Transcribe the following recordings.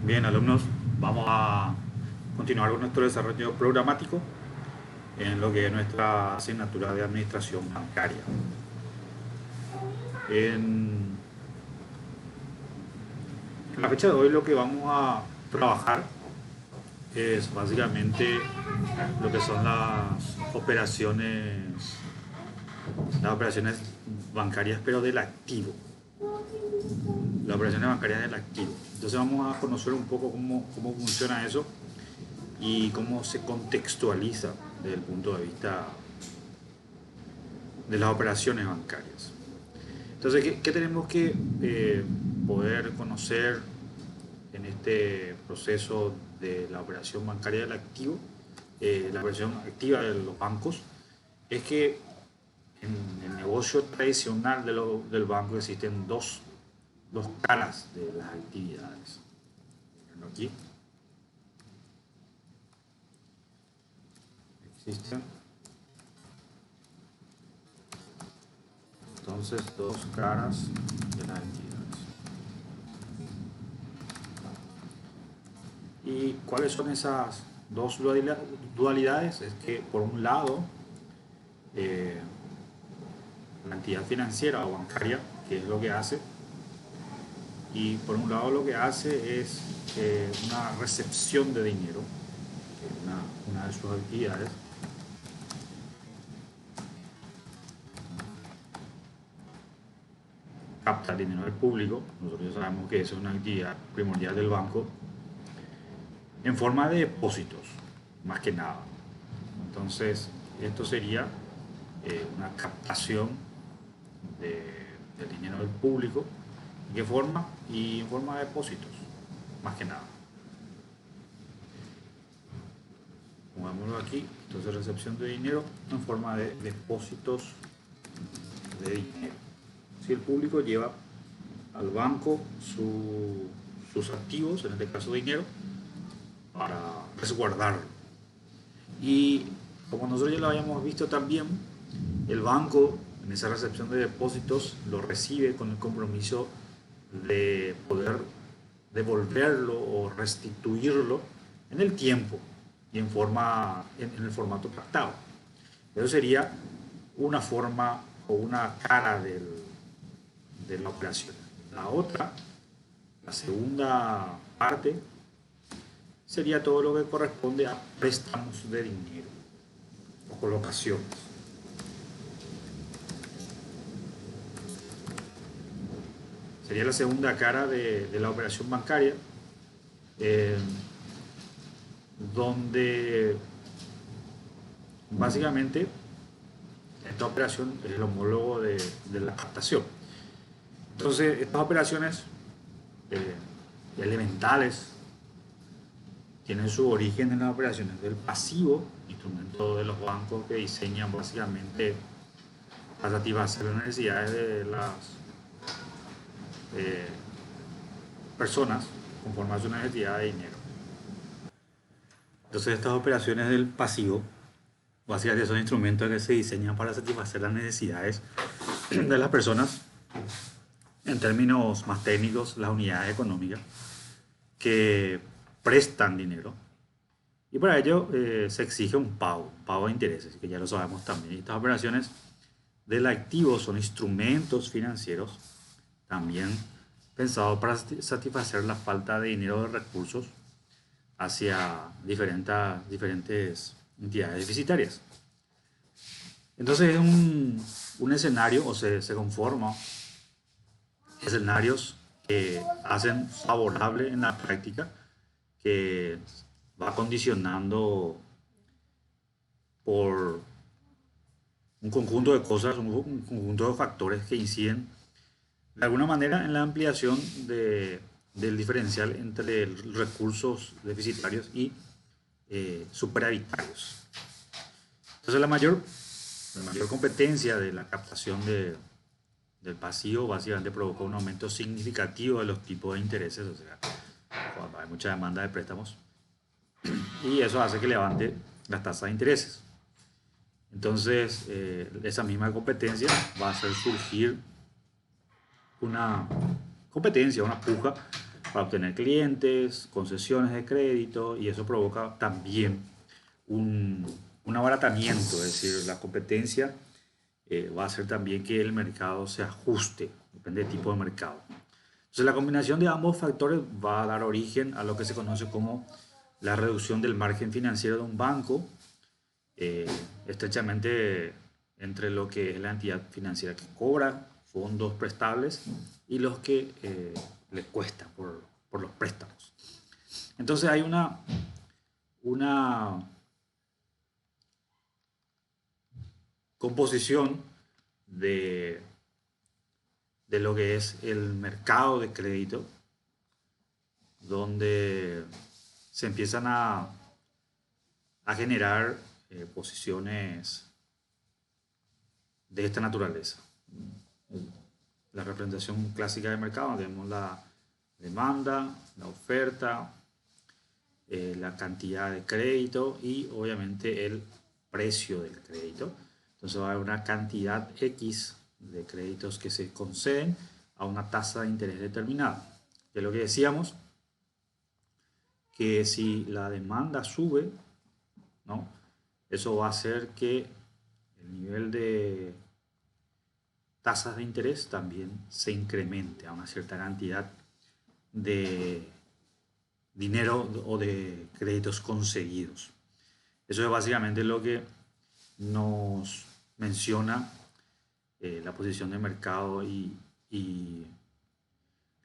Bien, alumnos, vamos a continuar con nuestro desarrollo programático en lo que es nuestra asignatura de administración bancaria. En la fecha de hoy lo que vamos a trabajar es básicamente lo que son las operaciones bancarias, pero del activo. Las operaciones bancarias del activo. Entonces vamos a conocer un poco cómo funciona eso y cómo se contextualiza desde el punto de vista de las operaciones bancarias. Entonces, ¿qué tenemos que poder conocer en este proceso de la operación bancaria del activo? La operación activa de los bancos es que en el negocio tradicional del banco existen dos caras de las actividades. Aquí existen entonces dos caras de las actividades. ¿Y cuáles son esas dos dualidades? Es que por un lado, la entidad financiera o bancaria, que es lo que hace, y por un lado lo que hace es una recepción de dinero, que es una de sus actividades, capta el dinero del público. Nosotros ya sabemos que esa es una actividad primordial del banco, en forma de depósitos, más que nada. Entonces, esto sería una captación del dinero del público. ¿En qué forma? Y en forma de depósitos, más que nada. Pongámoslo aquí. Entonces, recepción de dinero en forma de depósitos de dinero. Si el público lleva al banco sus activos, en este caso dinero, para resguardarlo. Y como nosotros ya lo habíamos visto también, el banco en esa recepción de depósitos lo recibe con el compromiso de poder devolverlo o restituirlo en el tiempo y en el formato pactado. Eso sería una forma o una cara de la operación. La otra, la segunda parte, sería todo lo que corresponde a préstamos de dinero o colocaciones. Sería la segunda cara de la operación bancaria, donde básicamente esta operación es el homólogo de la captación. Entonces, estas operaciones elementales tienen su origen en las operaciones del pasivo, instrumento de los bancos que diseñan básicamente para satisfacer las necesidades de las personas conforme a su necesidad de dinero. Entonces, estas operaciones del pasivo básicamente son instrumentos que se diseñan para satisfacer las necesidades de las personas, en términos más técnicos, las unidades económicas que prestan dinero, y para ello se exige un pago de intereses, que ya lo sabemos también. Estas operaciones del activo son instrumentos financieros también pensados para satisfacer la falta de dinero, de recursos hacia diferentes entidades deficitarias. Entonces es un escenario, o se conforma escenarios que hacen favorable en la práctica, que va condicionando por un conjunto de cosas, un conjunto de factores que inciden de alguna manera en la ampliación del diferencial entre recursos deficitarios y superavitarios. Entonces la mayor competencia de la captación del pasivo básicamente provocó un aumento significativo de los tipos de intereses, o sea, cuando hay mucha demanda de préstamos, y eso hace que levante las tasas de intereses. Entonces, esa misma competencia va a hacer surgir una competencia, una puja para obtener clientes, concesiones de crédito, y eso provoca también un abaratamiento, es decir, la competencia va a hacer también que el mercado se ajuste, depende del tipo de mercado. Entonces, la combinación de ambos factores va a dar origen a lo que se conoce como la reducción del margen financiero de un banco, estrechamente entre lo que es la entidad financiera que cobra fondos prestables y los que le cuesta por los préstamos. Entonces hay una composición de lo que es el mercado de crédito, donde se empiezan a generar posiciones de esta naturaleza. La representación clásica del mercado, tenemos la demanda, la oferta, la cantidad de crédito y obviamente el precio del crédito. Entonces va a haber una cantidad X de créditos que se conceden a una tasa de interés determinada. Que es lo que decíamos, que si la demanda sube, ¿no?, eso va a hacer que el nivel de tasas de interés también se incremente a una cierta cantidad de dinero o de créditos conseguidos. Eso es básicamente lo que nos menciona la posición de mercado y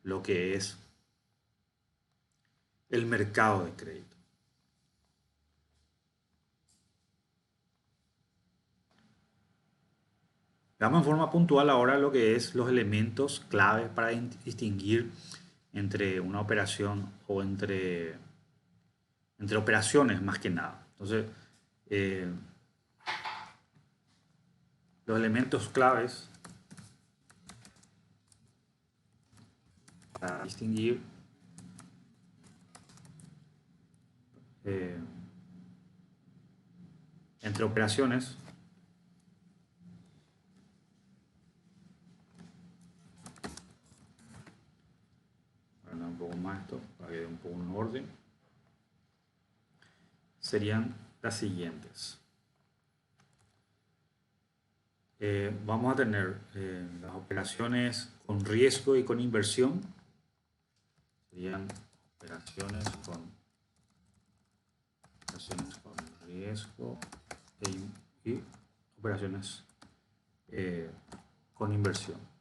lo que es el mercado de crédito. Veamos en forma puntual ahora lo que es los elementos clave para distinguir entre una operación o entre operaciones más que nada. Entonces, los elementos claves para distinguir entre operaciones un poco más esto para que dé un poco un orden, serían las siguientes. Vamos a tener las operaciones con riesgo y con inversión. Serían operaciones con riesgo y operaciones con inversión.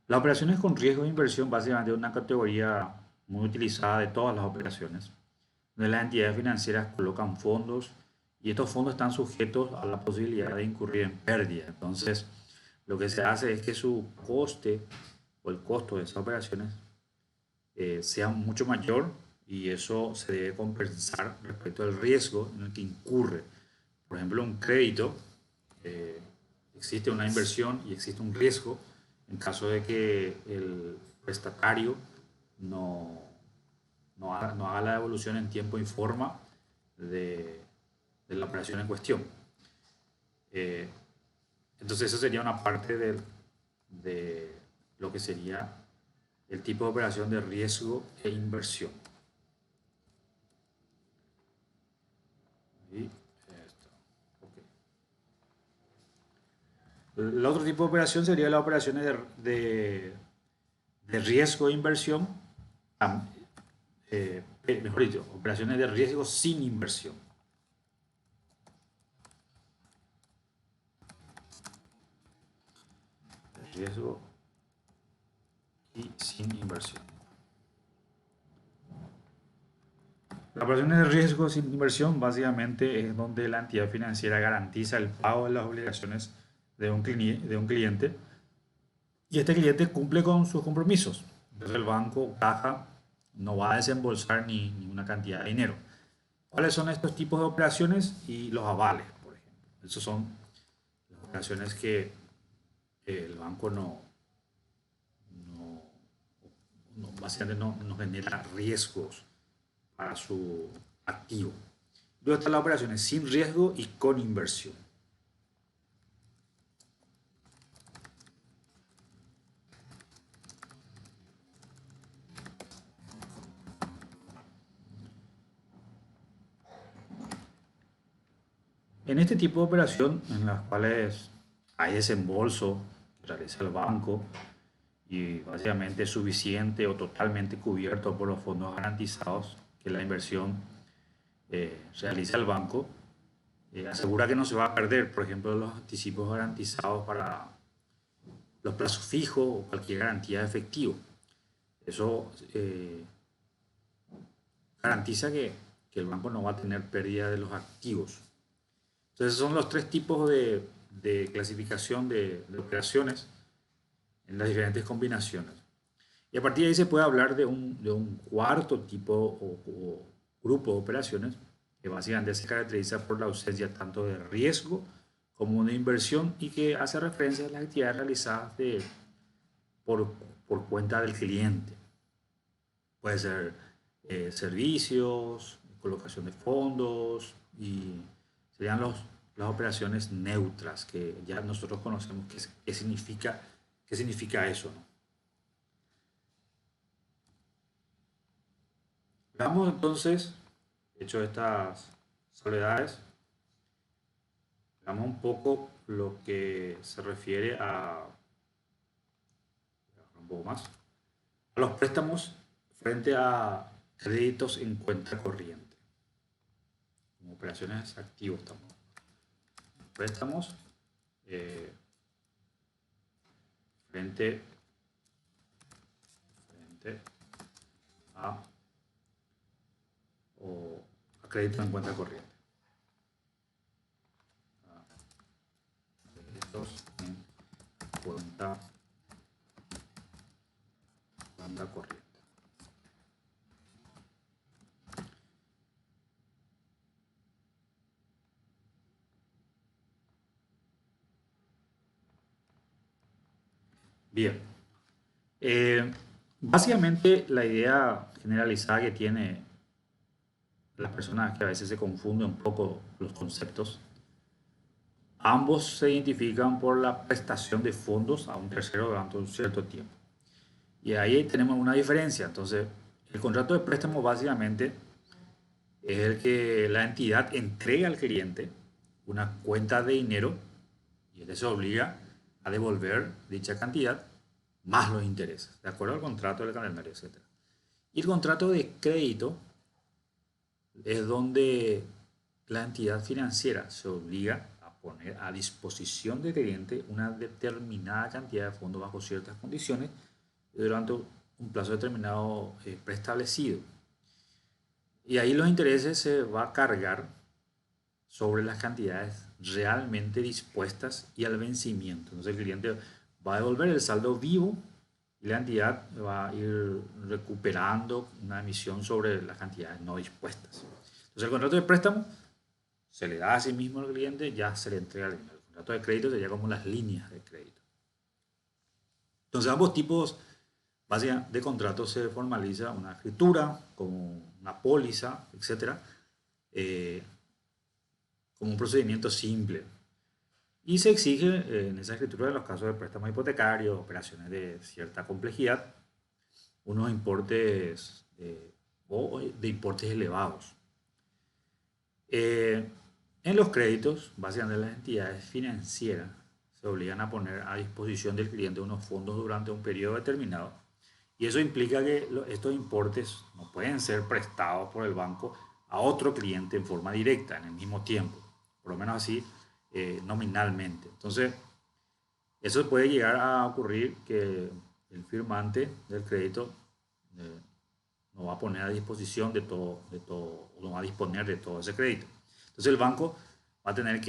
Las operaciones con riesgo de inversión básicamente es una categoría muy utilizada de todas las operaciones, donde las entidades financieras colocan fondos y estos fondos están sujetos a la posibilidad de incurrir en pérdida. Entonces, lo que se hace es que su coste o el costo de esas operaciones sea mucho mayor y eso se debe compensar respecto al riesgo en el que incurre. Por ejemplo, un crédito, existe una inversión y existe un riesgo en caso de que el prestatario no haga la devolución en tiempo y forma de la operación en cuestión. Entonces, eso sería una parte de lo que sería el tipo de operación de riesgo e inversión. Y esto. Okay. El otro tipo de operación sería las operaciones de riesgo e inversión, mejor dicho, operaciones de riesgo sin inversión. Riesgo y sin inversión. Las operaciones de riesgo sin inversión básicamente es donde la entidad financiera garantiza el pago de las obligaciones de un cliente y este cliente cumple con sus compromisos. Entonces el banco, caja, no va a desembolsar ni una cantidad de dinero. ¿Cuáles son estos tipos de operaciones? Y los avales, por ejemplo. Esas son las operaciones que el banco básicamente no genera riesgos para su activo. Luego están las operaciones sin riesgo y con inversión. En este tipo de operación, en las cuales hay desembolso que realiza el banco y básicamente es suficiente o totalmente cubierto por los fondos garantizados que la inversión realiza el banco, asegura que no se va a perder, por ejemplo, los anticipos garantizados para los plazos fijos o cualquier garantía de efectivo. Eso garantiza que el banco no va a tener pérdida de los activos. Entonces son los tres tipos de clasificación de operaciones en las diferentes combinaciones. Y a partir de ahí se puede hablar de un cuarto tipo o grupo de operaciones que básicamente se caracteriza por la ausencia tanto de riesgo como de inversión y que hace referencia a las actividades realizadas por, por cuenta del cliente. Puede ser servicios, colocación de fondos y serían las operaciones neutras que ya nosotros conocemos qué significa eso, ¿no? Veamos entonces, hecho estas soledades, veamos un poco lo que se refiere un poco más, a los préstamos frente a créditos en cuenta corriente, como operaciones activos también. Préstamos eh, frente, frente a, a créditos en cuenta corriente. Créditos en cuenta corriente. Bien. Básicamente la idea generalizada que tiene las personas que a veces se confunden un poco los conceptos, ambos se identifican por la prestación de fondos a un tercero durante un cierto tiempo. Y ahí tenemos una diferencia. Entonces, el contrato de préstamo básicamente es el que la entidad entrega al cliente una cuenta de dinero y él se obliga a devolver dicha cantidad más los intereses, de acuerdo al contrato del calendario, etcétera. Y el contrato de crédito es donde la entidad financiera se obliga a poner a disposición del cliente una determinada cantidad de fondos bajo ciertas condiciones durante un plazo determinado preestablecido. Y ahí los intereses se va a cargar sobre las cantidades realmente dispuestas y al vencimiento. Entonces el cliente va a devolver el saldo vivo y la entidad va a ir recuperando una emisión sobre las cantidades no dispuestas. Entonces el contrato de préstamo se le da a sí mismo al cliente, ya se le entrega el dinero. El contrato de crédito sería como las líneas de crédito. Entonces ambos tipos de contratos se formaliza una escritura, como una póliza, etcétera, como un procedimiento simple. Y se exige en esa escritura de los casos de préstamos hipotecarios, operaciones de cierta complejidad, unos importes o de importes elevados. En los créditos, básicamente las entidades financieras se obligan a poner a disposición del cliente unos fondos durante un periodo determinado. Y eso implica que estos importes no pueden ser prestados por el banco a otro cliente en forma directa en el mismo tiempo, por lo menos así nominalmente. Entonces, eso puede llegar a ocurrir que el firmante del crédito eh, no va a poner a disposición no va a disponer de todo ese crédito. Entonces el banco va a tener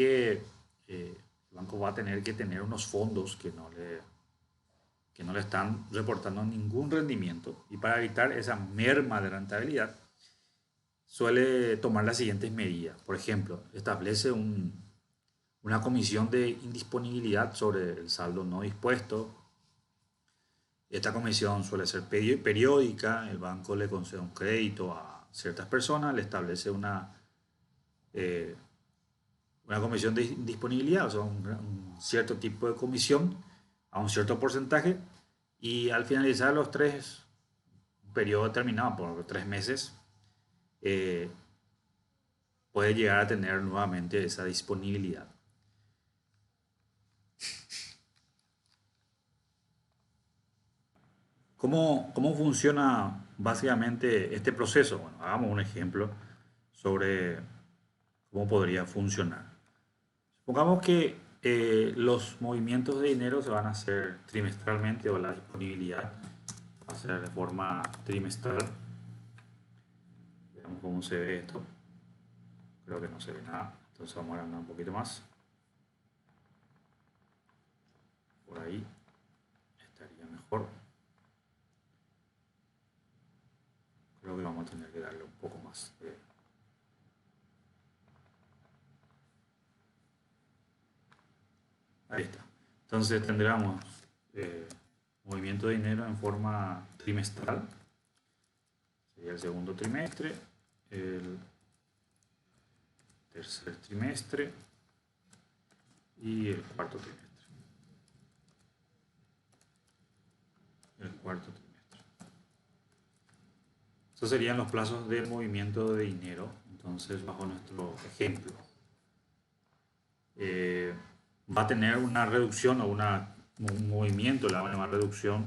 que tener unos fondos que no le están reportando ningún rendimiento y para evitar esa merma de rentabilidad suele tomar las siguientes medidas. Por ejemplo, establece una comisión de indisponibilidad sobre el saldo no dispuesto. Esta comisión suele ser periódica, el banco le concede un crédito a ciertas personas, le establece eh, una comisión de indisponibilidad, o sea, un cierto tipo de comisión a un cierto porcentaje y al finalizar un periodo determinado por 3 meses, eh, puede llegar a tener nuevamente esa disponibilidad. ¿Cómo funciona básicamente este proceso? Bueno, hagamos un ejemplo sobre cómo podría funcionar. Supongamos que los movimientos de dinero se van a hacer trimestralmente o la disponibilidad va a ser de forma trimestral. Veamos cómo se ve esto. Creo que no se ve nada, entonces vamos a agrandar un poquito más. Por ahí estaría mejor. Creo que vamos a tener que darle un poco más de... Ahí está. Entonces tendríamos movimiento de dinero en forma trimestral. Sería el segundo trimestre, el tercer trimestre y el cuarto trimestre. El cuarto trimestre. Estos serían los plazos de movimiento de dinero. Entonces, bajo nuestro ejemplo, va a tener una reducción o un movimiento, la llamar reducción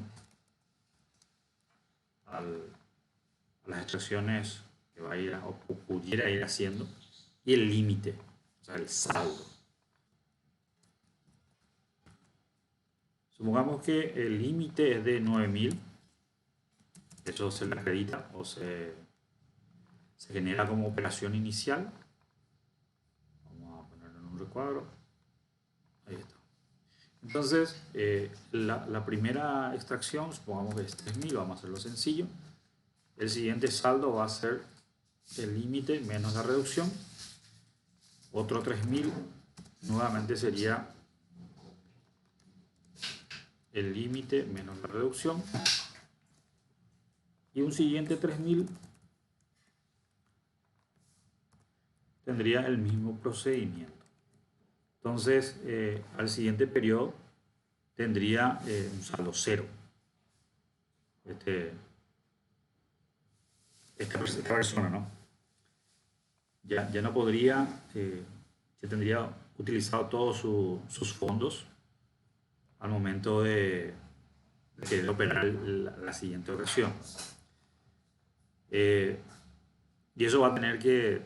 a las extracciones que va a ir o pudiera ir haciendo, y el límite, o sea, el saldo. Supongamos que el límite es de 9.000, eso se le acredita o se genera como operación inicial. Vamos a ponerlo en un recuadro. Ahí está. Entonces, la primera extracción, supongamos que es 3.000, vamos a hacerlo sencillo. El siguiente saldo va a ser el límite menos la reducción. Otro 3.000, nuevamente sería el límite menos la reducción. Y un siguiente 3.000 tendría el mismo procedimiento. Entonces, al siguiente periodo tendría un saldo cero. Esta persona, ¿no? Ya no podría, ya tendría utilizado todos sus fondos al momento de querer operar la siguiente operación. Y eso va a tener que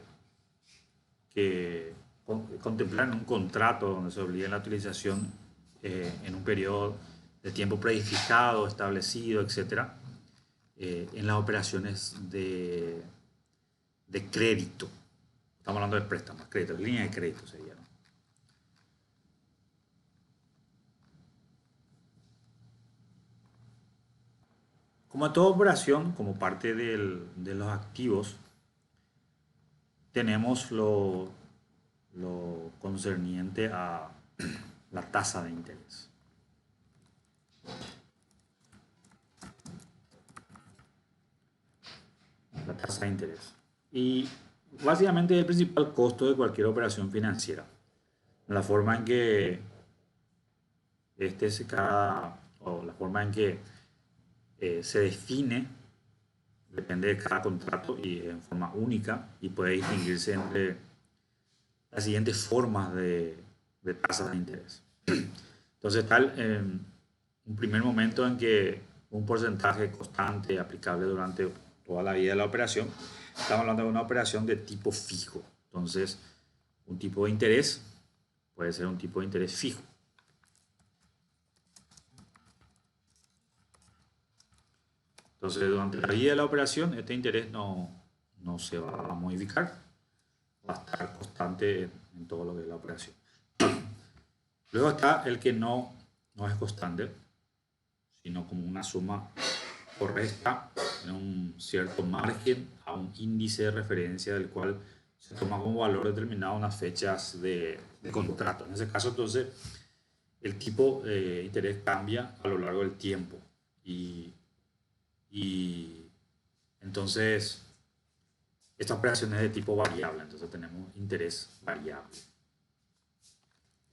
contemplar en un contrato donde se obligue la utilización en un periodo de tiempo prefijado, establecido, etc. En las operaciones de crédito. Estamos hablando de préstamos, crédito, línea de crédito sería, ¿no? Como toda operación, como parte de los activos, tenemos lo concerniente a la tasa de interés. La tasa de interés. Y básicamente es el principal costo de cualquier operación financiera. La forma en que la forma en que se define depende de cada contrato y en forma única, y puede distinguirse entre las siguientes formas de tasas de interés. Entonces, en un primer momento en que un porcentaje constante aplicable durante toda la vida de la operación, estamos hablando de una operación de tipo fijo. Entonces, un tipo de interés puede ser un tipo de interés fijo. Entonces, durante la vida de la operación, este interés no se va a modificar, va a estar constante en todo lo que es la operación. Luego está el que no es constante, sino como una suma correcta en un cierto margen a un índice de referencia del cual se toma como valor determinado unas fechas de contrato. En ese caso, entonces, el tipo de interés cambia a lo largo del tiempo y entonces esta operación es de tipo variable, entonces tenemos interés variable.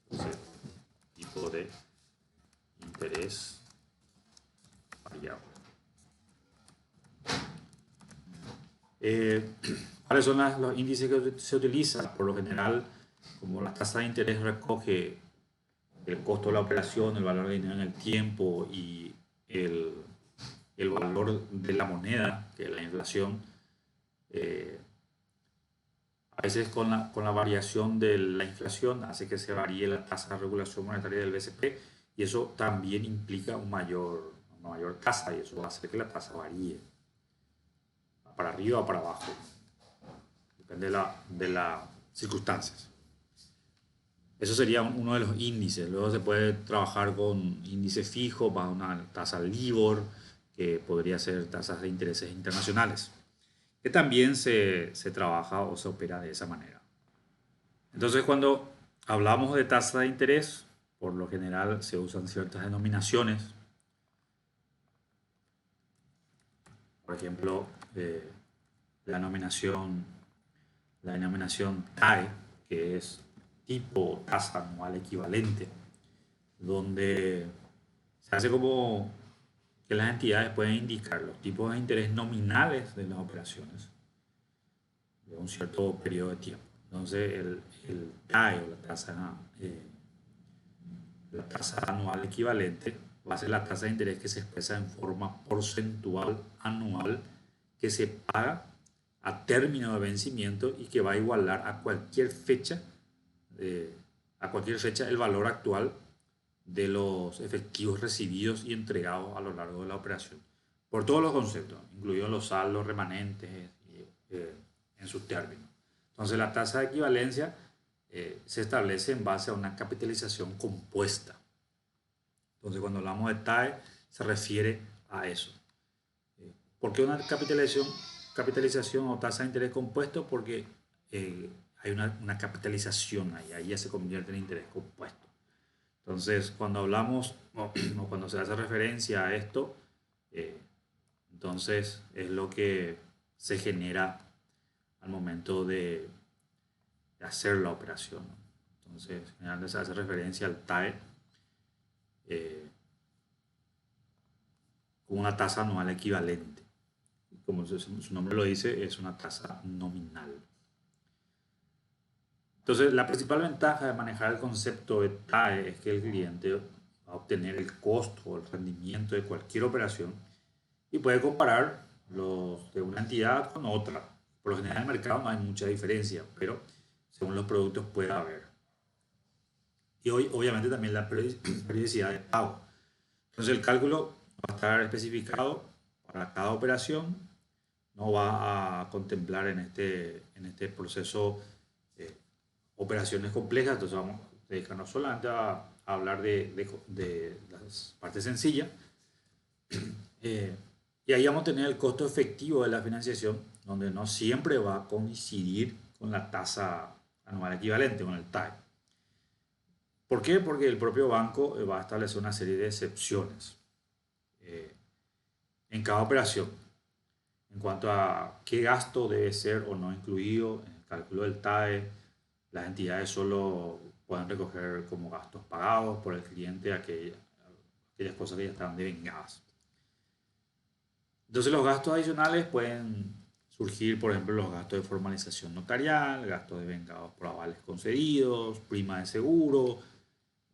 Entonces, tipo de interés variable. ¿Cuáles son los índices que se utilizan? Por lo general, como la tasa de interés recoge el costo de la operación, el valor de dinero en el tiempo y el, el valor de la moneda, que es la inflación, eh, a veces con la variación de la inflación hace que se varíe la tasa de regulación monetaria del BCP y eso también implica una mayor tasa y eso va a hacer que la tasa varíe para arriba o para abajo, depende de las circunstancias. Eso sería uno de los índices. Luego se puede trabajar con índice fijo para una tasa LIBOR, que podría ser tasas de intereses internacionales, que también se trabaja o se opera de esa manera. Entonces, cuando hablamos de tasa de interés, por lo general se usan ciertas denominaciones. Por ejemplo, la denominación, la denominación TAE, que es tipo tasa anual equivalente, donde se hace como que las entidades pueden indicar los tipos de interés nominales de las operaciones de un cierto periodo de tiempo. Entonces, el TAE o la tasa anual equivalente va a ser la tasa de interés que se expresa en forma porcentual anual que se paga a término de vencimiento y que va a igualar a cualquier fecha el valor actual de los efectivos recibidos y entregados a lo largo de la operación, por todos los conceptos, incluidos los saldos remanentes en sus términos. Entonces la tasa de equivalencia se establece en base a una capitalización compuesta. Entonces cuando hablamos de TAE se refiere a eso. ¿Por qué una capitalización o tasa de interés compuesto? Porque hay una capitalización ahí ya se convierte en interés compuesto. Entonces, cuando hablamos o cuando se hace referencia a esto, entonces es lo que se genera al momento de hacer la operación. Entonces, generalmente se hace referencia al TAE con una tasa anual equivalente. Como su nombre lo dice, es una tasa nominal. Entonces, la principal ventaja de manejar el concepto de TAE es que el cliente va a obtener el costo o el rendimiento de cualquier operación y puede comparar los de una entidad con otra. Por lo general en el mercado no hay mucha diferencia, pero según los productos puede haber. Y hoy, obviamente también la periodicidad de pago. Entonces el cálculo va a estar especificado para cada operación, no va a contemplar en este proceso operaciones complejas, entonces vamos a dedicarnos solamente a hablar de las partes sencillas. Y ahí vamos a tener el costo efectivo de la financiación, donde no siempre va a coincidir con la tasa anual equivalente, con el TAE. ¿Por qué? Porque el propio banco va a establecer una serie de excepciones en cada operación en cuanto a qué gasto debe ser o no incluido en el cálculo del TAE. Las entidades solo pueden recoger como gastos pagados por el cliente aquellas cosas que ya están devengadas. Entonces los gastos adicionales pueden surgir, por ejemplo, los gastos de formalización notarial, gastos de vengados por avales concedidos, prima de seguro.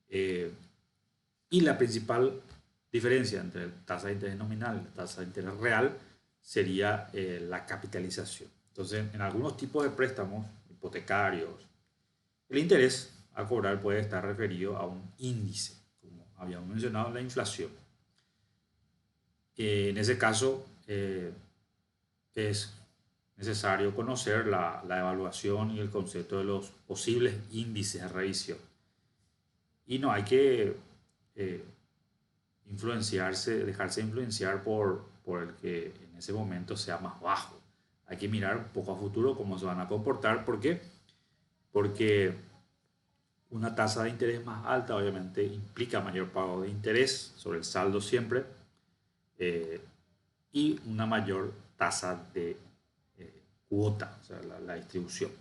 Y la principal diferencia entre la tasa de interés nominal y la tasa de interés real sería la capitalización. Entonces, en algunos tipos de préstamos hipotecarios, el interés a cobrar puede estar referido a un índice, como habíamos mencionado, la inflación. En ese caso, es necesario conocer la evaluación y el concepto de los posibles índices de revisión. Y no hay que dejarse influenciar por el que en ese momento sea más bajo. Hay que mirar un poco a futuro cómo se van a comportar. ¿Por qué? Porque una tasa de interés más alta obviamente implica mayor pago de interés sobre el saldo siempre y una mayor tasa de cuota, o sea, la distribución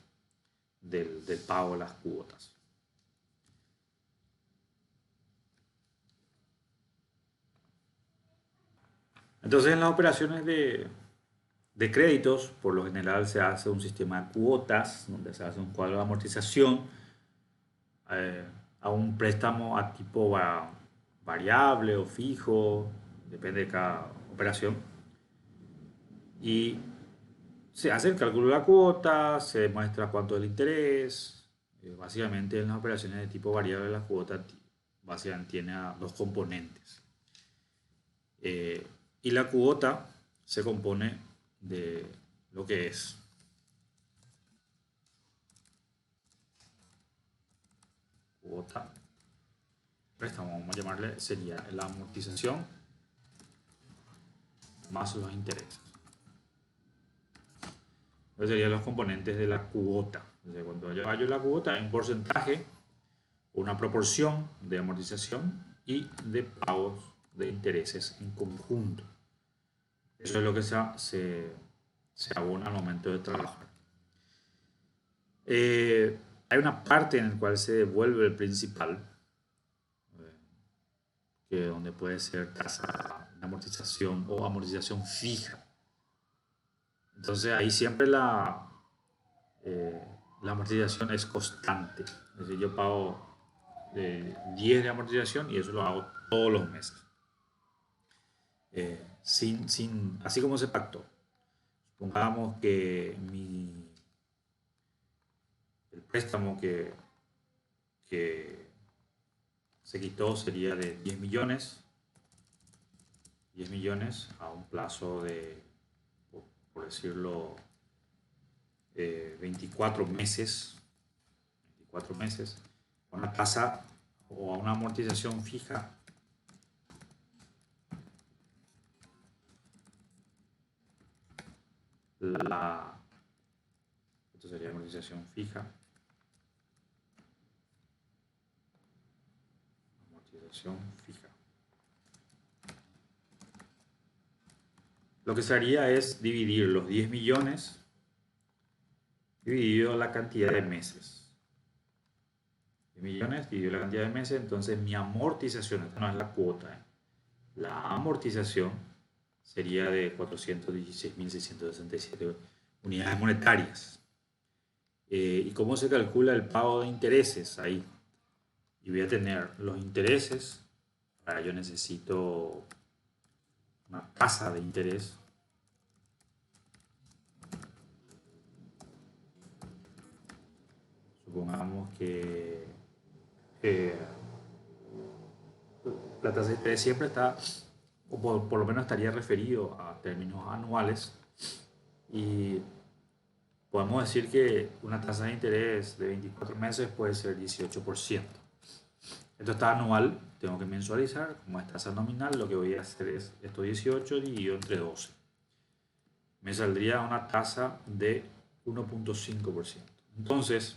del pago de las cuotas. Entonces, en las operaciones de créditos, por lo general se hace un sistema de cuotas, donde se hace un cuadro de amortización a un préstamo a tipo variable o fijo, depende de cada operación. Y se hace el cálculo de la cuota, se muestra cuánto es el interés. Básicamente en las operaciones de tipo variable la cuota básicamente tiene dos componentes. Y la cuota se compone de lo que es cuota, préstamo, vamos a llamarle, sería la amortización más los intereses. Esos serían los componentes de la cuota. Entonces, cuando yo hallo la cuota, hay un porcentaje, una proporción de amortización y de pagos de intereses en conjunto. Eso es lo que se abona al momento de trabajar. Hay una parte en la cual se devuelve el principal, que donde puede ser tasa de amortización o amortización fija. Entonces ahí siempre la amortización es constante. Es decir, yo pago 10 de amortización y eso lo hago todos los meses. Así como se pactó. Supongamos que el préstamo que se quitó sería de 10 millones. 10 millones a un plazo de, por decirlo, 24 meses. 24 meses. A una tasa o a una amortización fija esto sería amortización fija. Amortización fija. Lo que se haría es dividir los 10 millones dividido la cantidad de meses. 10 millones dividido la cantidad de meses, entonces mi amortización, esta no es la cuota, la amortización sería de 416.667 unidades monetarias. ¿Y cómo se calcula el pago de intereses ahí? Y voy a tener los intereses, para ello necesito una tasa de interés. Supongamos que la tasa de interés siempre está, o por lo menos estaría referido a términos anuales, y podemos decir que una tasa de interés de 24 meses puede ser 18%. Esto está anual, tengo que mensualizar, como es tasa nominal, lo que voy a hacer es esto 18 dividido entre 12. Me saldría una tasa de 1.5%. Entonces,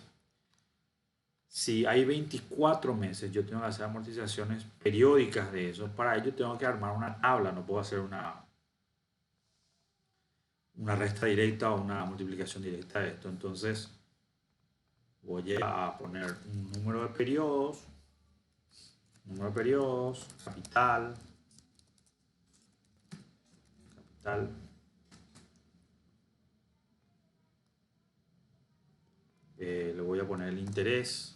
si hay 24 meses, yo tengo que hacer amortizaciones periódicas de eso. Para ello tengo que armar una tabla, no puedo hacer una resta directa o una multiplicación directa de esto. Entonces, voy a poner un número de periodos, capital, le voy a poner el interés,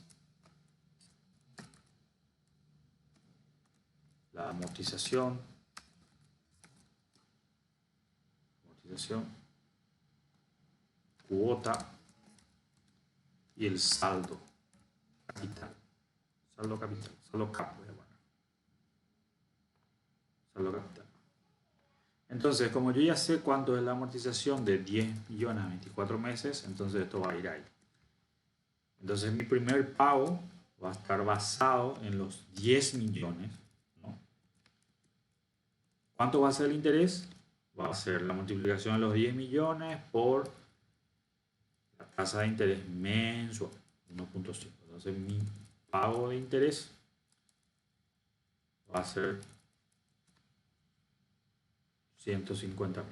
la amortización, cuota y el saldo capital. Saldo cap, voy a poner. Saldo capital. Entonces, como yo ya sé cuánto es la amortización de 10 millones a 24 meses, entonces esto va a ir ahí. Entonces, mi primer pago va a estar basado en los 10 millones. ¿No? ¿Cuánto va a ser el interés? Va a ser la multiplicación de los 10 millones por la tasa de interés mensual, 1.5. Entonces, mi pago de interés va a ser 150.000.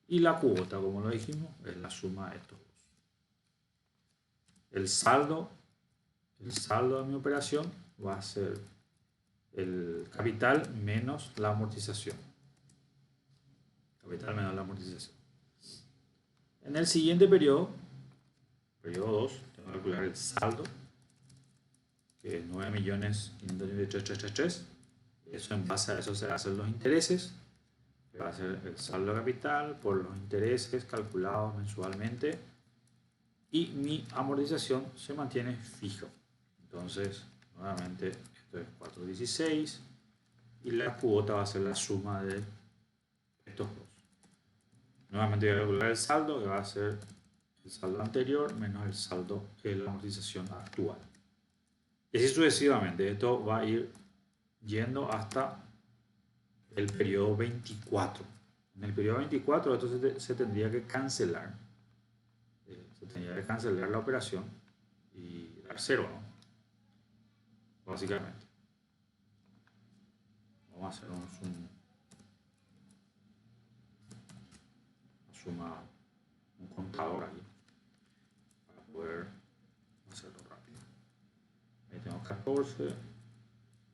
Y la cuota, como lo dijimos, es la suma de estos dos. El saldo de mi operación va a ser el capital menos la amortización. Capital menos la amortización. En el siguiente periodo 2, tengo que calcular el saldo, que es 9.583.333. Eso, en base a eso se hacen los intereses, que va a ser el saldo capital por los intereses calculados mensualmente, y mi amortización se mantiene fijo. Entonces, nuevamente, esto es 416 y la cuota va a ser la suma de estos dos. Nuevamente voy a calcular el saldo, que va a ser el saldo anterior menos el saldo de la amortización actual. Y así sucesivamente. Esto va a ir yendo hasta el periodo 24. En el periodo 24 esto se tendría que cancelar. Se tendría que cancelar la operación y dar cero, ¿no? Básicamente. Vamos a hacer una suma, un contador aquí para poder hacerlo rápido. Ahí tengo 14,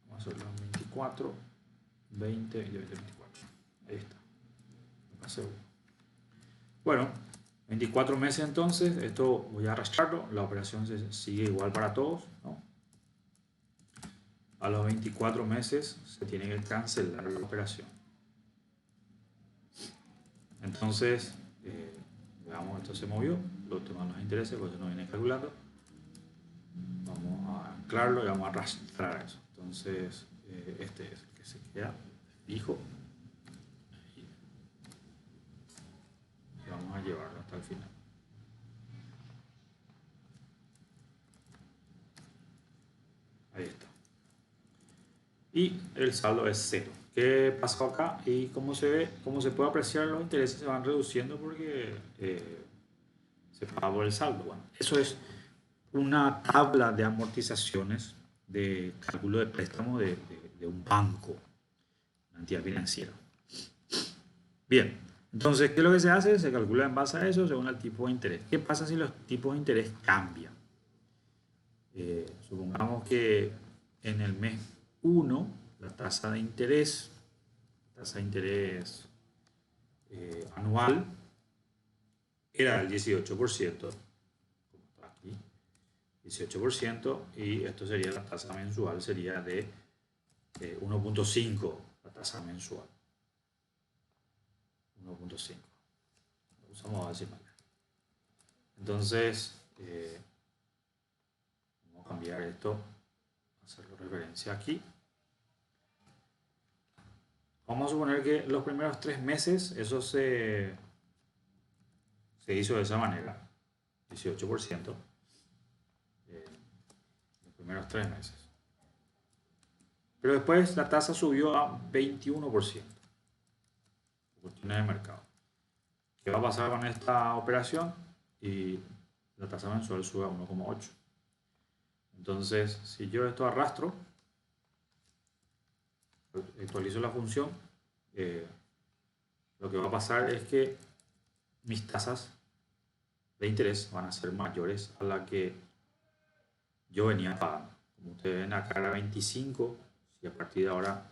vamos a hacerlo en 24, 20, 24. Ahí está. Bueno, 24 meses entonces, esto voy a arrastrarlo, la operación sigue igual para todos, ¿no? A los 24 meses se tiene que cancelar la operación. Entonces, veamos, esto se movió, lo toman los intereses, pues no viene calculando. Vamos a anclarlo y vamos a arrastrar eso. Entonces, este es el que se queda fijo. Y vamos a llevarlo hasta el final. Ahí está. Y el saldo es cero. ¿Qué pasó acá? Y como se ve, como se puede apreciar, los intereses se van reduciendo porque se paga por el saldo. Bueno, eso es una tabla de amortizaciones de cálculo de préstamo de un banco, una entidad financiera. Bien, entonces, ¿qué es lo que se hace? Se calcula en base a eso según el tipo de interés. ¿Qué pasa si los tipos de interés cambian? Supongamos que en el mes 1 la tasa de interés anual era del 18%, como está aquí, 18%, y esto sería la tasa mensual, sería de 1.5 la tasa mensual. 1.5. Usamos decimal. Entonces, vamos a cambiar esto, hacerlo referencia aquí. Vamos a suponer que los primeros 3 meses eso se hizo de esa manera, 18%, los primeros 3 meses. Pero después la tasa subió a 21%, por cuestiones de mercado. ¿Qué va a pasar con esta operación? Y la tasa mensual sube a 1,8. Entonces, si yo esto arrastro, actualizo la función, lo que va a pasar es que mis tasas de interés van a ser mayores a la que yo venía pagando. Como ustedes ven acá era 25, si a partir de ahora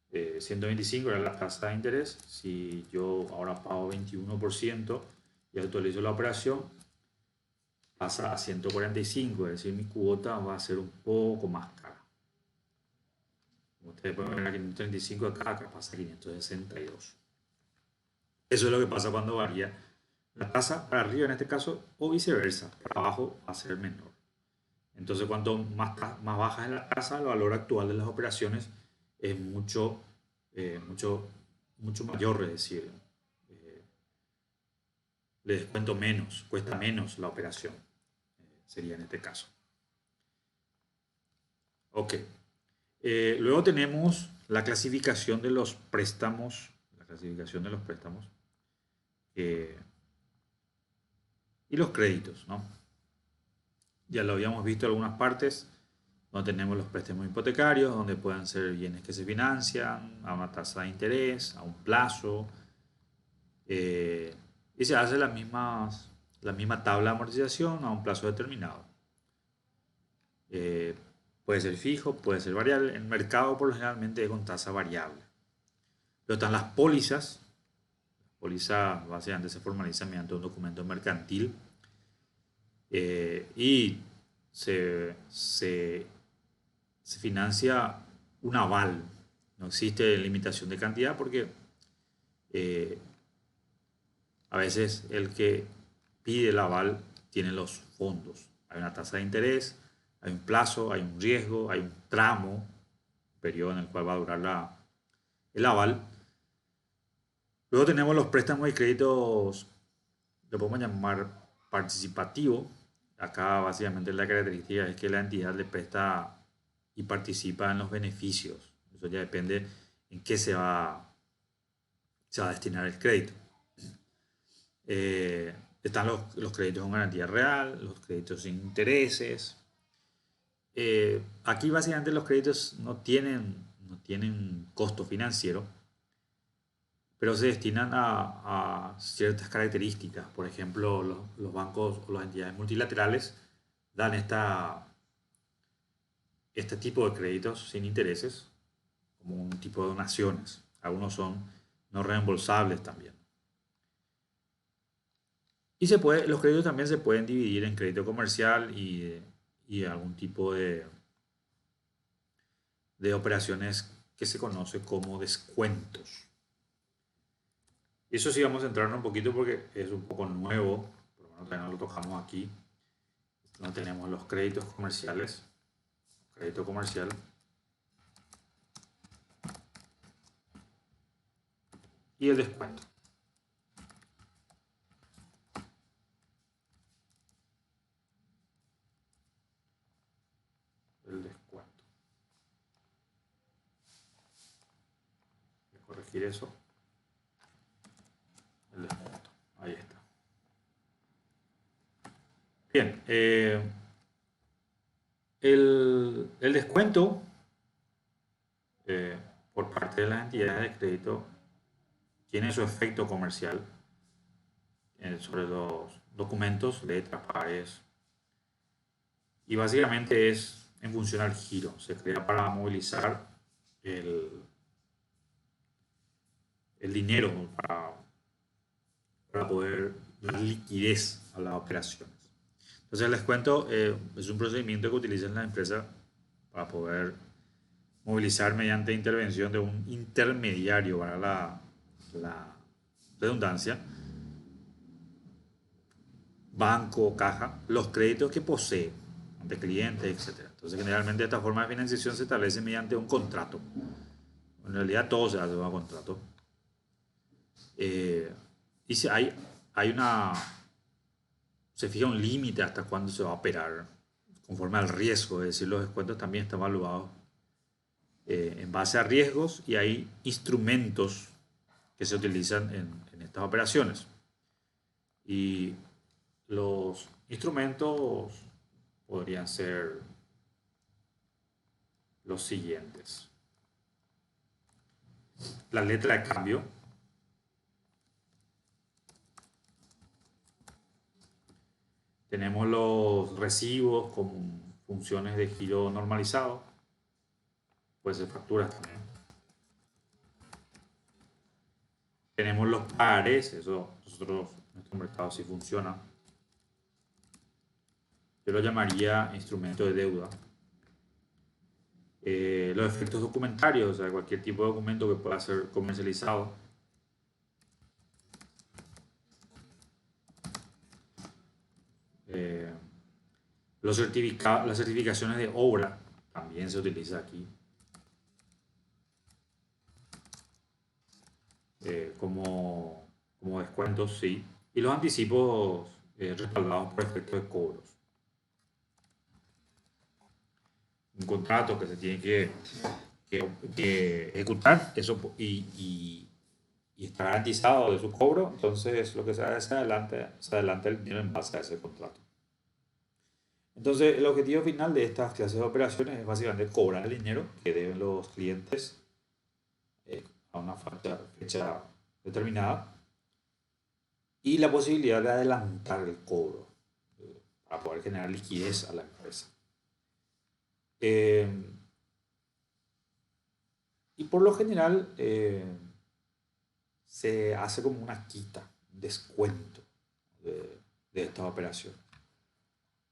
125 era la tasa de interés, si yo ahora pago 21% y actualizo la operación, pasa a 145, es decir, mi cuota va a ser un poco más cara. Como ustedes pueden ver, a 535 acá pasa a 562. Eso es lo que pasa cuando varía la tasa para arriba en este caso, o viceversa, para abajo va a ser menor. Entonces, cuanto más baja es la tasa, el valor actual de las operaciones es mucho mayor, es decir, le descuento menos, cuesta menos la operación, sería en este caso. Ok. Luego tenemos la clasificación de los préstamos, y los créditos, ¿no? Ya lo habíamos visto en algunas partes, donde tenemos los préstamos hipotecarios, donde pueden ser bienes que se financian a una tasa de interés, a un plazo, y se hace la misma tabla de amortización a un plazo determinado. Puede ser fijo, puede ser variable. En el mercado por lo generalmente es con tasa variable. Pero están las pólizas Póliza básicamente se formaliza mediante un documento mercantil y se financia un aval. No existe limitación de cantidad porque eh, a veces el que pide el aval tiene los fondos. Hay una tasa de interés, hay un plazo, hay un riesgo, hay un tramo, periodo en el cual va a durar el aval. Luego tenemos los préstamos y créditos, lo podemos llamar participativo. Acá básicamente la característica es que la entidad le presta y participa en los beneficios. Eso ya depende en qué se va a destinar el crédito. Están los créditos con garantía real, los créditos sin intereses. Aquí básicamente los créditos no tienen costo financiero, pero se destinan a ciertas características. Por ejemplo, los bancos o las entidades multilaterales dan este tipo de créditos sin intereses como un tipo de donaciones. Algunos son no reembolsables también. Y los créditos también se pueden dividir en crédito comercial y algún tipo de operaciones que se conoce como descuentos. Eso sí vamos a entrar un poquito porque es un poco nuevo, por lo menos todavía no lo tocamos aquí. No tenemos los créditos comerciales, crédito comercial, y el descuento. El descuento. Voy a corregir eso. El descuento. Ahí está. Bien. El descuento por parte de las entidades de crédito tiene su efecto comercial sobre los documentos, letras, pares, y básicamente es en función al giro. Se crea para movilizar el, el dinero, para poder dar liquidez a las operaciones. Entonces el descuento es un procedimiento que utilizan las empresas para poder movilizar mediante intervención de un intermediario, para la redundancia, banco o caja, los créditos que posee ante clientes, etc. Entonces generalmente esta forma de financiación se establece mediante un contrato. En realidad todo se hace bajo contrato. Y si hay se fija un límite hasta cuándo se va a operar conforme al riesgo, es decir, los descuentos también están evaluados en base a riesgos, y hay instrumentos que se utilizan en estas operaciones. Y los instrumentos podrían ser los siguientes: la letra de cambio, tenemos los recibos con funciones de giro normalizado, puede ser facturas también. Tenemos los pares, eso nosotros en nuestro mercado sí funciona. Yo lo llamaría instrumento de deuda. Los efectos documentarios, o sea, cualquier tipo de documento que pueda ser comercializado. Eh, las certificaciones de obra también se utiliza aquí como descuentos, sí. Y los anticipos respaldados por efectos de cobros. Un contrato que se tiene que ejecutar eso, y está garantizado de su cobro, entonces lo que se hace se adelanta el dinero en base a ese contrato. Entonces el objetivo final de estas clases de operaciones es básicamente cobrar el dinero que deben los clientes a una fecha determinada, y la posibilidad de adelantar el cobro para poder generar liquidez a la empresa. Y por lo general se hace como una quita, un descuento de esta operación.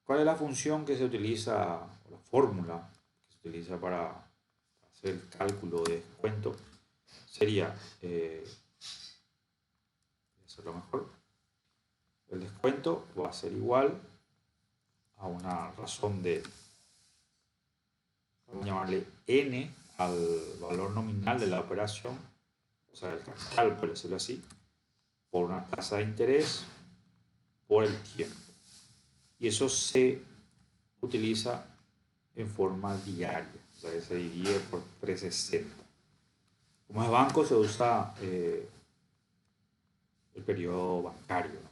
¿Cuál es la función que se utiliza, o la fórmula que se utiliza para hacer el cálculo de descuento? Sería, voy a hacerlo mejor, el descuento va a ser igual a una razón de, vamos a llamarle n al valor nominal de la operación, o sea, el capital, por decirlo así, por una tasa de interés por el tiempo. Y eso se utiliza en forma diaria, o sea, se divide por 360. Como es banco, se usa el periodo bancario, ¿no?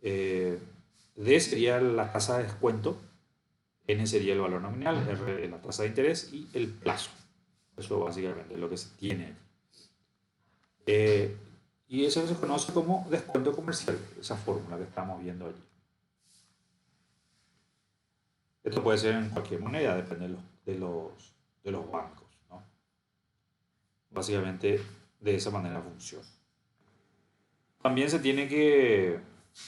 D sería la tasa de descuento, N sería el valor nominal, R la tasa de interés y el plazo. Eso básicamente es lo que se tiene. Y eso se conoce como descuento comercial, esa fórmula que estamos viendo allí. Esto puede ser en cualquier moneda, depende de los bancos, ¿no? Básicamente de esa manera funciona. También se tiene que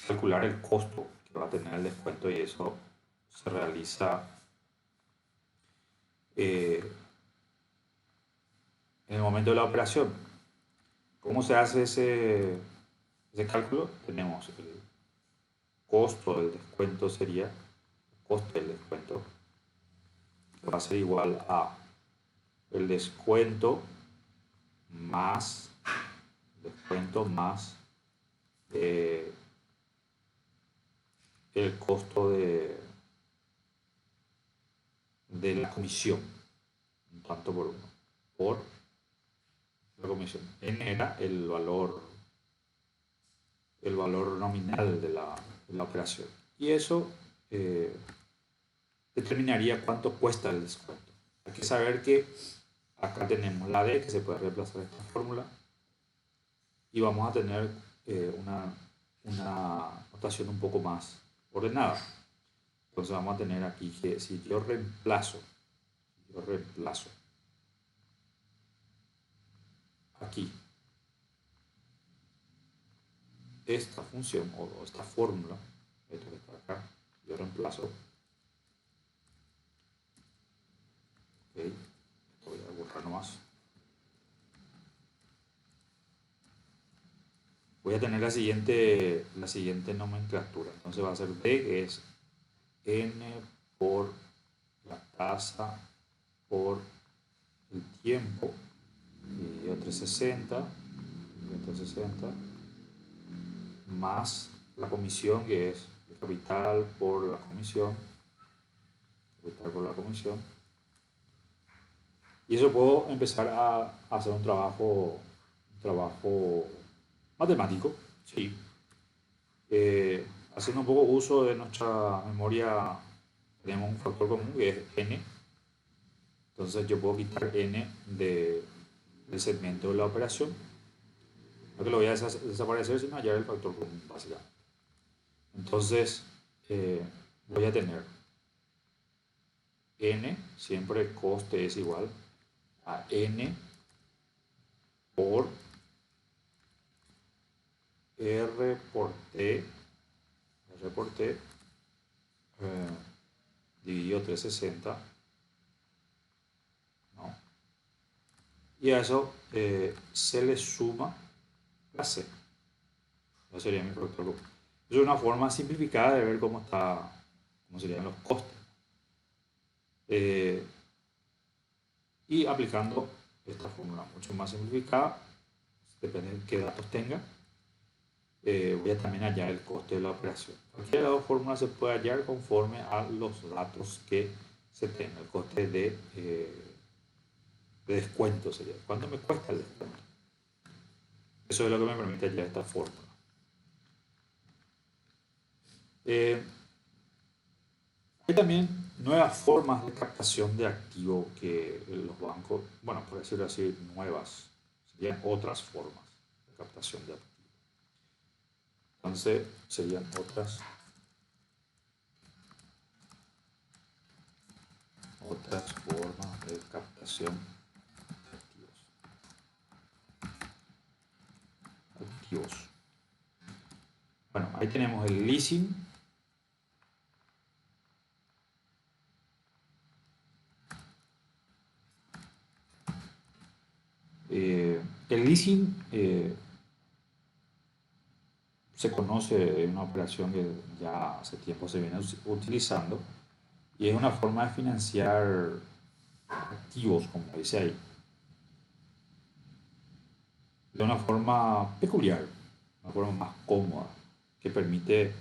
calcular el costo que va a tener el descuento y eso se realiza en el momento de la operación. ¿Cómo se hace ese cálculo? Tenemos el costo del descuento sería el costo del descuento que va a ser igual a el descuento más el costo de la comisión, un tanto por uno, por la comisión. N era el valor nominal de la operación. Y eso determinaría cuánto cuesta el descuento. Hay que saber que acá tenemos la D, que se puede reemplazar esta fórmula, y vamos a tener una notación un poco más ordenada. Entonces vamos a tener aquí que si yo reemplazo aquí esta función o esta fórmula, esto que está acá, yo reemplazo, ok, esto voy a borrar nomás, voy a tener la siguiente nomenclatura. Entonces va a ser D, que es N por la tasa por el tiempo, y 360 más la comisión, que es el capital por la comisión, y eso puedo empezar a hacer un trabajo matemático, sí. Haciendo un poco uso de nuestra memoria, tenemos un factor común que es n. Entonces yo puedo quitar n del segmento de la operación. No que lo voy a desaparecer, sino hallar el factor común, básicamente. Entonces voy a tener n, siempre el coste es igual a n por R por T dividido 360, ¿no? Y a eso se le suma la C. Eso sería mi factor común. Es una forma simplificada de ver cómo serían los costes. Y aplicando esta fórmula mucho más simplificada, depende de qué datos tenga, voy a también hallar el coste de la operación. Cualquiera de las dos fórmulas se puede hallar conforme a los datos que se tenga. El coste de descuento sería, ¿cuánto me cuesta el descuento? Eso es lo que me permite hallar esta fórmula. Hay también nuevas formas de captación de activo que los bancos, bueno, por decirlo así, nuevas, serían otras formas de captación de activo. Entonces serían otras formas de captación de activos. ahí tenemos el leasing. El leasing se conoce, es una operación que ya hace tiempo se viene utilizando y es una forma de financiar activos, como dice ahí, de una forma peculiar, una forma más cómoda, que permite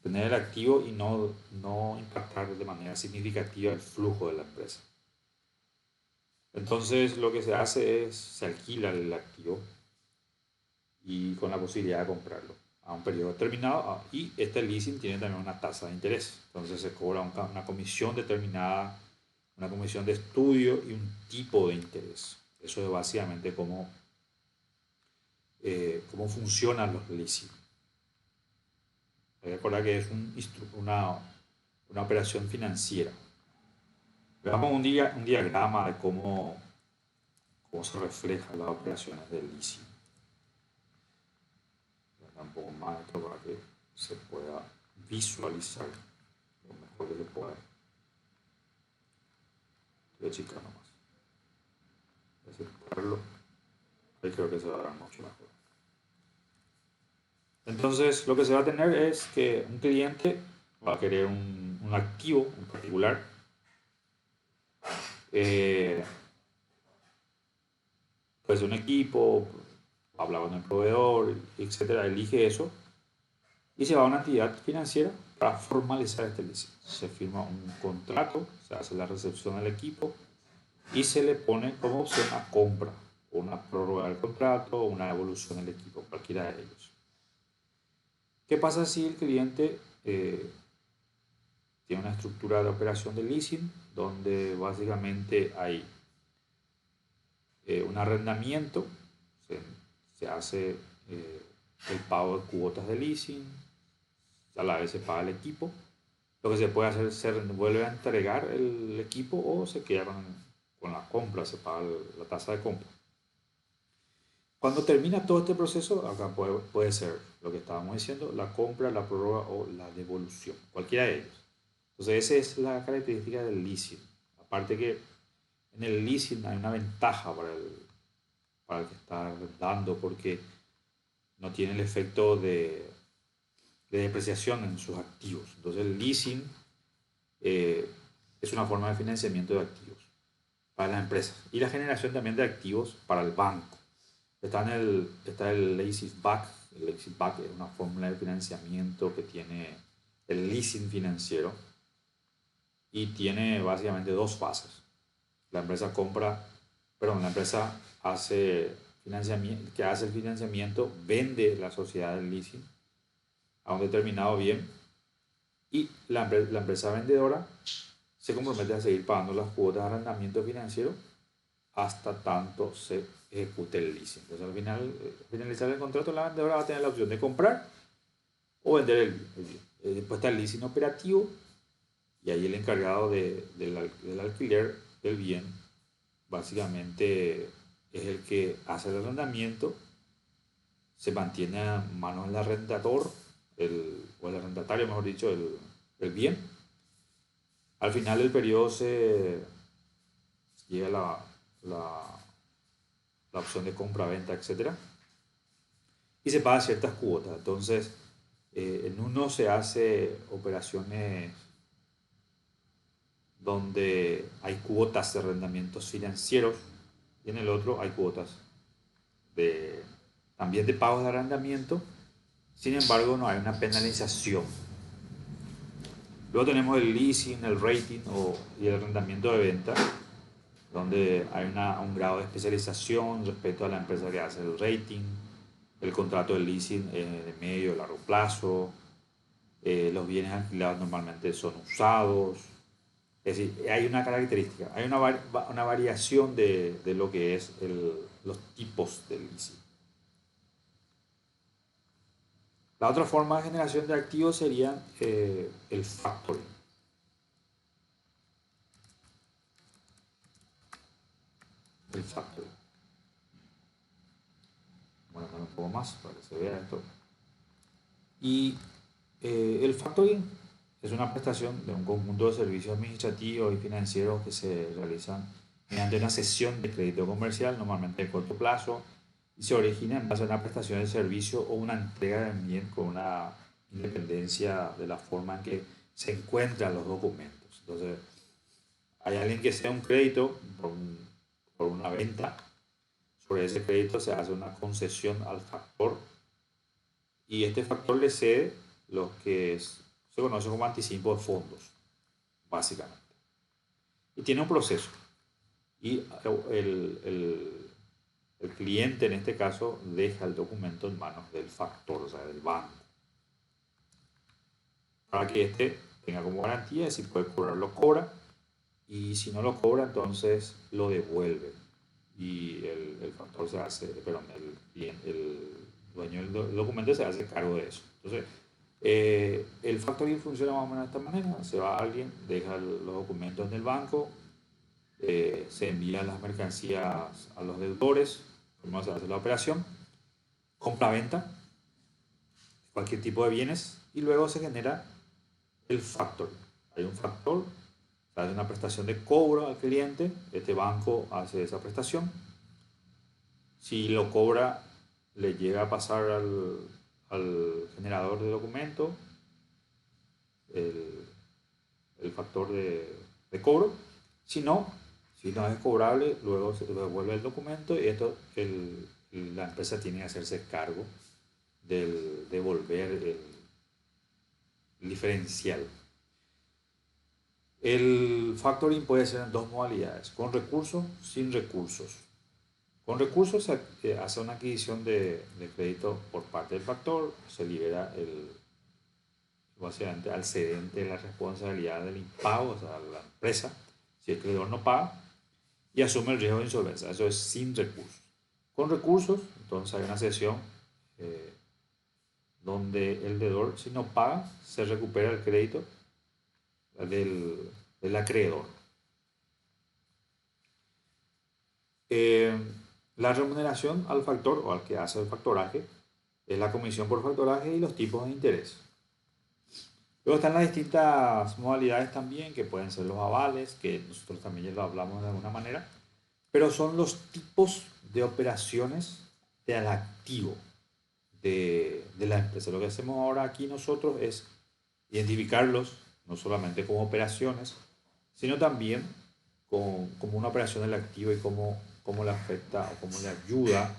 tener el activo y no impactar de manera significativa el flujo de la empresa. Entonces lo que se hace es, se alquila el activo y con la posibilidad de comprarlo a un periodo determinado y este leasing tiene también una tasa de interés. Entonces se cobra una comisión determinada, una comisión de estudio y un tipo de interés. Eso es básicamente cómo funcionan los leasing. Recuerda que es una operación financiera. Veamos un diagrama de cómo se reflejan las operaciones del leasing. Un poco más esto para que se pueda visualizar lo mejor que se pueda. Voy a achicar nomás. Voy a separarlo. Ahí creo que se va a dar mucho mejor. Entonces, lo que se va a tener es que un cliente va a querer un activo en particular. Pues un equipo, habla con el proveedor, etcétera, elige eso y se va a una entidad financiera para formalizar este leasing. Se firma un contrato, se hace la recepción del equipo y se le pone como opción a compra, una prórroga del contrato o una devolución del equipo, cualquiera de ellos. ¿Qué pasa si el cliente tiene una estructura de operación de leasing donde básicamente hay un arrendamiento, se hace el pago de cuotas de leasing, a la vez se paga el equipo? Lo que se puede hacer es se vuelve a entregar el equipo o se queda con la compra, se paga la tasa de compra. Cuando termina todo este proceso, acá puede ser lo que estábamos diciendo, la compra, la prórroga o la devolución, cualquiera de ellos. Entonces esa es la característica del leasing. Aparte que en el leasing hay una ventaja para el que está arrendando porque no tiene el efecto de depreciación en sus activos. Entonces el leasing es una forma de financiamiento de activos para las empresas y la generación también de activos para el banco. Está el leaseback. El leaseback es una fórmula de financiamiento que tiene el leasing financiero y tiene básicamente dos fases. La empresa la empresa hace financiamiento, que hace el financiamiento, vende la sociedad del leasing a un determinado bien y la empresa vendedora se compromete a seguir pagando las cuotas de arrendamiento financiero hasta tanto se ejecute el leasing. Entonces al finalizar el contrato, la vendedora va a tener la opción de comprar o vender el bien. Después está el leasing operativo y ahí el encargado del alquiler del bien básicamente es el que hace el arrendamiento, se mantiene a manos del arrendador, o el arrendatario, mejor dicho, el bien. Al final del periodo se llega la opción de compra-venta, etcétera, y se paga ciertas cuotas. Entonces, en uno se hace operaciones donde hay cuotas de arrendamientos financieros y en el otro hay cuotas también de pagos de arrendamiento. Sin embargo, no hay una penalización. Luego tenemos el leasing, el rating y el arrendamiento de venta, donde hay un grado de especialización respecto a la empresa que hace el rating, el contrato de leasing de medio o largo plazo, los bienes alquilados normalmente son usados. Es decir, hay una característica, hay una variación de lo que es los tipos de leasing. La otra forma de generación de activos sería el factoring. El factoring. Bueno, un poco más para que se vea esto. Y El factoring es una prestación de un conjunto de servicios administrativos y financieros que se realizan mediante una cesión de crédito comercial, normalmente de corto plazo, y se origina en base a una prestación de servicio o una entrega de bien con una independencia de la forma en que se encuentran los documentos. Entonces, hay alguien que sea un crédito por una venta, sobre ese crédito se hace una concesión al factor y este factor le cede lo que se conoce como anticipo de fondos, básicamente. Y tiene un proceso. Y el cliente en este caso deja el documento en manos del factor, o sea, del banco, para que éste tenga como garantía, si puede cobrar, lo cobra, y si no lo cobra, entonces lo devuelve. Y el factor se hace, perdón, el dueño del documento se hace cargo de eso. Entonces, el factoring funciona más o menos de esta manera. Se va alguien, deja los documentos en el banco, se envían las mercancías a los deudores, cómo se hace la operación, compra-venta, cualquier tipo de bienes, y luego se genera el factoring. Hay un factor, se hace una prestación de cobro al cliente, este banco hace esa prestación. Si lo cobra, le llega a pasar al generador de documento el, el factor de cobro. Si no, si no es cobrable, luego se devuelve el documento y esto la empresa tiene que hacerse cargo del devolver el diferencial. El factoring puede ser en dos modalidades, con recursos, sin recursos. Con recursos se hace una adquisición de crédito por parte del factor, se libera básicamente al cedente la responsabilidad del impago, o sea, la empresa, si el credidor no paga, y asume el riesgo de insolvencia. Eso es sin recursos. Con recursos, entonces hay una sesión donde el deudor, si no paga, se recupera el crédito del acreedor. Eh, la remuneración al factor o al que hace el factoraje es la comisión por factoraje y los tipos de interés. Luego están las distintas modalidades también, que pueden ser los avales, que nosotros también ya lo hablamos de alguna manera, pero son los tipos de operaciones del activo de la empresa. Lo que hacemos ahora aquí nosotros es identificarlos, no solamente como operaciones, sino también como una operación del activo y cómo le afecta o cómo le ayuda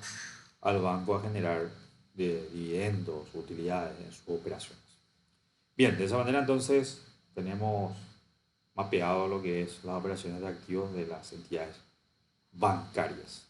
al banco a generar dividendos, utilidades en sus operaciones. Bien, de esa manera entonces tenemos mapeado lo que es las operaciones de activos de las entidades bancarias.